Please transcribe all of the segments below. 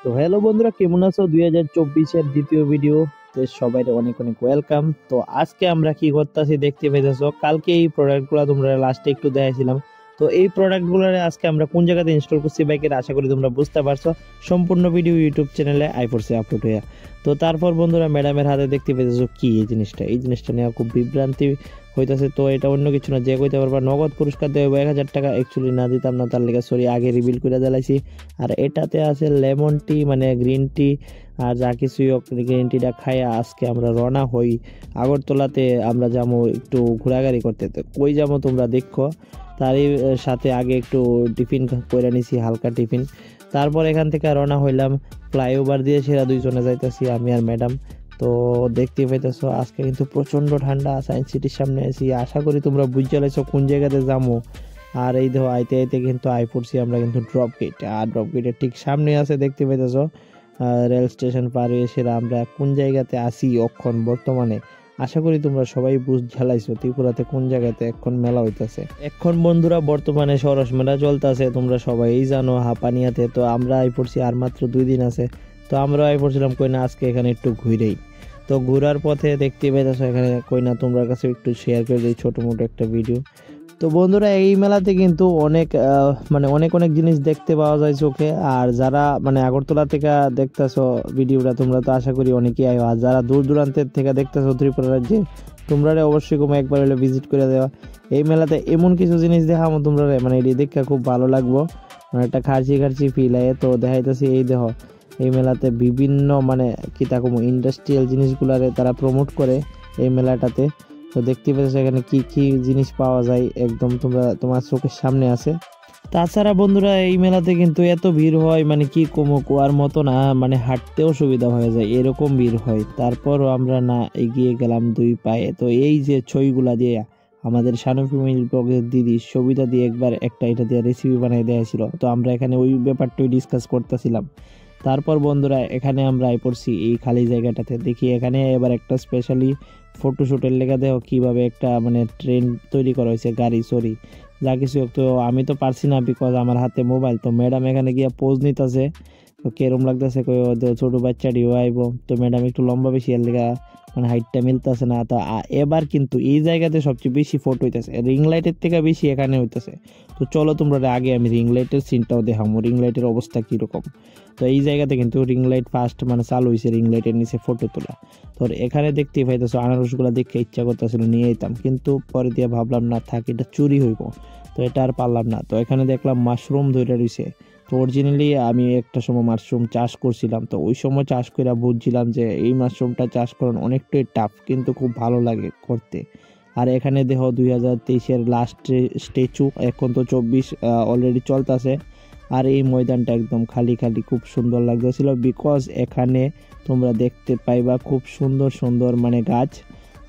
তো হ্যালো বন্ধুরা, কেমন আছো? 2024-এর দ্বিতীয় ভিডিও তে সবাই অনেক অনেক ওয়েলকাম। তো আজকে আমরা কি করতেছি দেখতে পেয়েছো, কালকে এই প্রোডাক্টগুলো তোমরা লাস্টে একটু দেখাইছিলাম। তো এই প্রোডাক্টগুলো আজকে আমরা কোন জায়গাতে ইনস্টল করছি বাইকের, আশা করি তোমরা বুঝতে পারছো। সম্পূর্ণ ভিডিও ইউটিউব চ্যানেলে আইফোর্সে আপলোড হয়ে। তো তারপর বন্ধুরা, ম্যাডামের হাতে দেখতে পেয়েছো কি এই জিনিসটা নিয়ে খুব বিভ্রান্তি হইতাছে। তো এটা অন্য কিছু না, যে কইতে পারবা নগদ পুরস্কার দেওয়া 1000 টাকা। অ্যাকচুয়ালি না দিতাম না, তার লেগে সরি আগে রিভিল করে দিলাইছি। আর এটাতে আছে লেমন টি মানে গ্রিন টি, আর যা কিছুই হোক গ্রিন টিটা খাইয়া আজকে আমরা রওনা হই আগরতলাতে। আমরা যাবো একটু ঘোরাঘুরি করতে। তো কই যাবো তোমরা দেখো। তারই সাথে আগে একটু টিফিন করে নিছি, হালকা টিফিন। তারপর এখান থেকে রওনা হইলাম ফ্লাইওভার দিয়ে, সেরা দুইজনে যাইতেছি, আমি আর ম্যাডাম। তো দেখতে পাইতেছো আজকে কিন্তু প্রচন্ড ঠান্ডা। সায়েন্স সিটির সামনে আছি, আশা করি তোমরা বুঝতে লাইছো কোন জায়গাতে যাবো। আর এই দেখো আইতে আইতে কিন্তু আই পড়ছি আমরা কিন্তু ড্রপ গেট। আর ড্রপ গেটের ঠিক সামনে আছে দেখতে পাইতেছো রেল স্টেশন পার হয়ে সেরা আমরা কোন জায়গাতে আসি অক্ষণ বর্তমানে। আশা করি তোমরা সবাই বুঝ ঝালাইছো ত্রিপুরাতে কোন জায়গাতে এখন মেলা হইতাছে। এখন বন্ধুরা বর্তমানে সরস মেলা চলতেছে, তোমরা সবাই জানো হাপানিয়াতে। তো আমরা আই পড়ছি আর মাত্র 2 দিন আছে। তো আমরা আই পড়ছিলাম কই না আজকে এখানে একটু ঘুরেই। তো ঘোরার পথে দেখতে পাইতেছো এখানে কই না তোমরা কাছে একটু শেয়ার করে দিই ছোট মোটো একটা ভিডিও। তো বন্ধুরা, এই মেলাতে কিন্তু অনেক মানে অনেক অনেক জিনিস দেখতে পাওয়া যায় চোখে। আর যারা মানে আগরতলা থেকে দেখতেছো ভিডিওটা, তোমরা তো আশা করি অনেকেই আয়ো। আর যারা দূর দূরান্তের থেকে দেখতেছো ত্রিপুরা রাজ্যে, তোমরা অবশ্যই কোনো একবার হলে ভিজিট করে দেওয়া। এই মেলাতে এমন কিছু জিনিস দেখাবো তোমরা, মানে এটি দেখে খুব ভালো লাগবো, মানে একটা খার্চি খার্চি ফিল আয়। তো দেখাইতেছি এই দেখো, এই মেলাতে বিভিন্ন মানে কি তাকম ইন্ডাস্ট্রিয়াল জিনিসগুলারে তারা প্রমোট করে এই মেলাটাতে। তো দেখতে পাচ্ছ এখানে কি কি জিনিস পাওয়া যায়, একদম তোমার চোখের সামনে আছে। তাছাড়া বন্ধুরা, এই মেলাতে কিন্তু এত ভিড় হয় মানে কি কমো কুয়ার মতো না, মানে হাঁটতেও সুবিধা হয়ে যায় এরকম ভিড় হয়। তারপরও আমরা না এগিয়ে গেলাম 2 পায়ে। তো এই যে ছইগুলা দিয়ে আমাদের শানুফিমিল ব্লগের দিদি সবিতা দিয়ে একবার একটা এটা দিয়ে রেসিপি বানিয়ে দেওয়া, তো আমরা এখানে ওই ব্যাপারটাই ডিসকাস করতেছিলাম। তারপর বন্ধুরা এখানে আমরা আই পড়ছি এই খালি জায়গাটাতে। দেখি এখানে এবার একটা স্পেশালি ফটোশুটের লেগে দেখো কিভাবে একটা মানে ট্রেন তৈরি করা হয়েছে, গাড়ি সরি যা কিছু। তো আমি তো পারছি না বিকজ আমার হাতে মোবাইল। তো ম্যাডাম এখানে গিয়ে পোজ নিতেছে। তো কেরম লাগতেছে কই ছোট বাচ্চাটিও আইব। তো ম্যাডাম একটু লম্বা বেশি, এর লেগা মানে হাইটটা মিলতেছে না। তো এবার কিন্তু এই জায়গাতে সবচেয়ে বেশি ফটো হইতেছে, রিং লাইটের থেকে বেশি এখানে হইতেছে। তো চলো তোমরা আগে আমি রিং লাইটের সিনটাও দেখাবো, রিং লাইটের অবস্থা কিরকম। তো এই জায়গাতে কিন্তু রিং লাইট ফার্স্ট মানে চালু হয়েছে, রিং লাইটের নিচে ফটো তোলা। তো এখানে দেখতেই পাইতেছো আনারসগুলো দেখে ইচ্ছা করতেছিল নিয়ে যেতাম, কিন্তু পরে দিয়ে ভাবলাম না থাক, এটা চুরি হইব। তো এটা আর পারলাম না। তো এখানে দেখলাম মাশরুম ধরে রয়েছে। তো অরিজিনালি আমি একটা সময় মাশরুম চাষ করছিলাম, তো ওই সময় চাষ করে বুঝছিলাম যে এই মাশরুমটা চাষ করানো অনেকটাই টাফ, কিন্তু খুব ভালো লাগে করতে। আর এখানে দেখো 2023-এর লাস্ট স্ট্যাচু, এখন তো 24 অলরেডি চলতেছে। আর এই ময়দানটা একদম খালি খালি, খুব সুন্দর লাগতেছিল বিকজ এখানে তোমরা দেখতে পাইবা খুব সুন্দর সুন্দর মানে গাছ।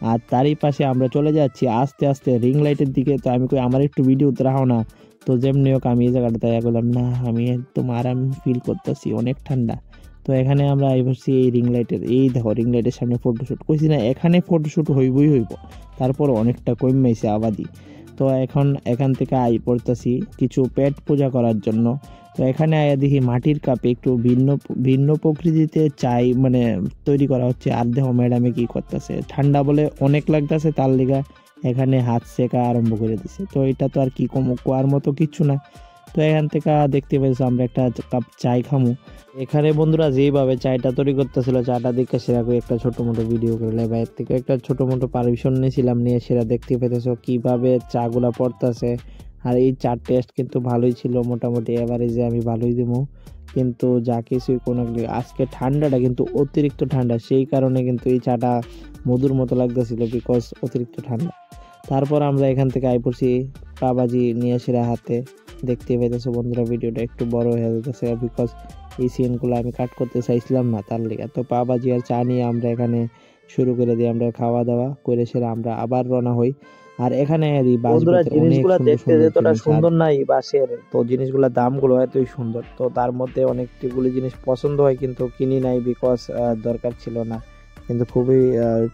আর তারই পাশে আমরা চলে যাচ্ছি আস্তে আস্তে রিং লাইটের দিকে। তো আমি কই আমার একটু ভিডিও রাখো না। তো যেমনি হোক আমি এই জায়গাটা তাই করলাম না, আমি একদম আরাম ফিল করতেছি, অনেক ঠান্ডা। তো এখানে আমরা বসছি এই রিং লাইটের, এই দেখো রিং লাইটের সামনে ফটোশ্যুট কইছি না, এখানে ফটোশ্যুট হইবই হইব। তারপর অনেকটা কমেছে আবাদি। তো এখন এখান থেকে আই পড়তেছি কিছু পেট পূজা করার জন্য। তো এখানে আয়া দেখি মাটির কাপে একটু ভিন্ন ভিন্ন প্রকৃতিতে চাই মানে তৈরি করা হচ্ছে। আর দেখো ম্যাডামে কি করতেছে, ঠান্ডা বলে অনেক লাগতেছে তার লিগা এখানে হাত সেকা আরম্ভ করে দিছে। তো এটা তো আর কি কম কোয়ার মতো কিচ্ছু না। তো এখান থেকে দেখতে পেয়েছো আমরা একটা কাপ চাই খামু। এখানে বন্ধুরা যেইভাবে চায়টা তৈরি করতেছিল, চাটা দেখে সেরকম একটা ছোট মোটো ভিডিও করলে বাইরের থেকে একটা ছোট মোটো পারমিশন নিয়েছিলাম, নিয়ে সেটা দেখতে পেতেছো কিভাবে চা গুলা পড়তেছে। আর এই চার টেস্ট কিন্তু ভালোই ছিল, মোটামুটি এভারেজে আমি ভালোই দেবো। কিন্তু যা কিছুই কোনো আজকে ঠান্ডাটা কিন্তু অতিরিক্ত ঠান্ডা, সেই কারণে কিন্তু এই চাটা মধুর মতো লাগতেছিল বিকজ অতিরিক্ত ঠান্ডা। তারপর আমরা এখান থেকে আই পড়ছি পাবাজি নিয়ে সেরা হাতে। দেখতে পাইতেছো বন্ধুরা ভিডিওটা একটু বড় হয়ে যেতেছে বিকজ এই সিনগুলো আমি কাট করতে চাইছিলাম না তার লেগে। তো পাবাজি আর চা নিয়ে আমরা এখানে শুরু করে দিই, আমরা খাওয়া দাওয়া করে সেরা আমরা আবার রওনা হই। আর এখানে বন্ধুরা জিনিসগুলো দেখতে যতটা সুন্দর নাই বাসের, তো জিনিসগুলোর দামগুলো এতই সুন্দর। তো তার মধ্যে অনেকগুলি জিনিস পছন্দ হয় কিন্তু কিনি নাই বিকজ দরকার ছিল না, কিন্তু খুবই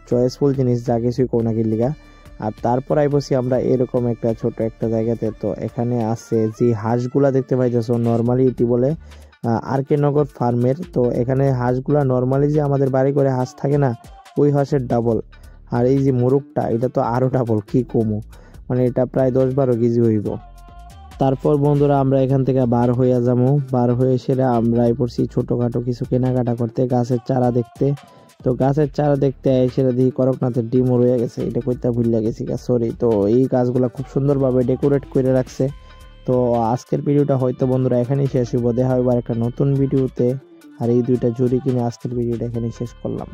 চয়েসফুল জিনিস যা কিছুই কোনাকির লিগা। আর তারপর আইবছি আমরা এরকম একটা ছোট একটা জায়গাতে। তো এখানে আছে যে হাঁসগুলা দেখতে পাইতেছো, নর্মালি এটি বলে আর কে নগর ফার্মের। তো এখানে হাঁসগুলা নর্মালি যে আমাদের বাড়ি করে হাঁস থাকে না, ওই হাঁসের ডাবল। আর এই যে মোরগটা, এটা তো আরো ডাবল, কি কমু, মানে এটা প্রায় 10-12 কেজি হইব। তারপর বন্ধুরা আমরা এখান থেকে বার হইয়া যাবো। বার হয়ে সেরে আমরা পড়ছি ছোটখাটো কিছু কেনাকাটা করতে, গাছের চারা দেখতে। তো গাছের চারা দেখতে সেটা দেখি করকনাথের ডিমও রয়ে গেছে, এটা কইতে ভুলে গেছি, সরি। তো এই গাছগুলা খুব সুন্দরভাবে ডেকোরেট করে রাখছে। তো আজকের ভিডিওটা হয়তো বন্ধুরা এখানেই শেষ হইব, দেখা হবে একটা নতুন ভিডিওতে। আর এই দুইটা জুড়ি কিনে আজকের ভিডিওটা এখানেই শেষ করলাম।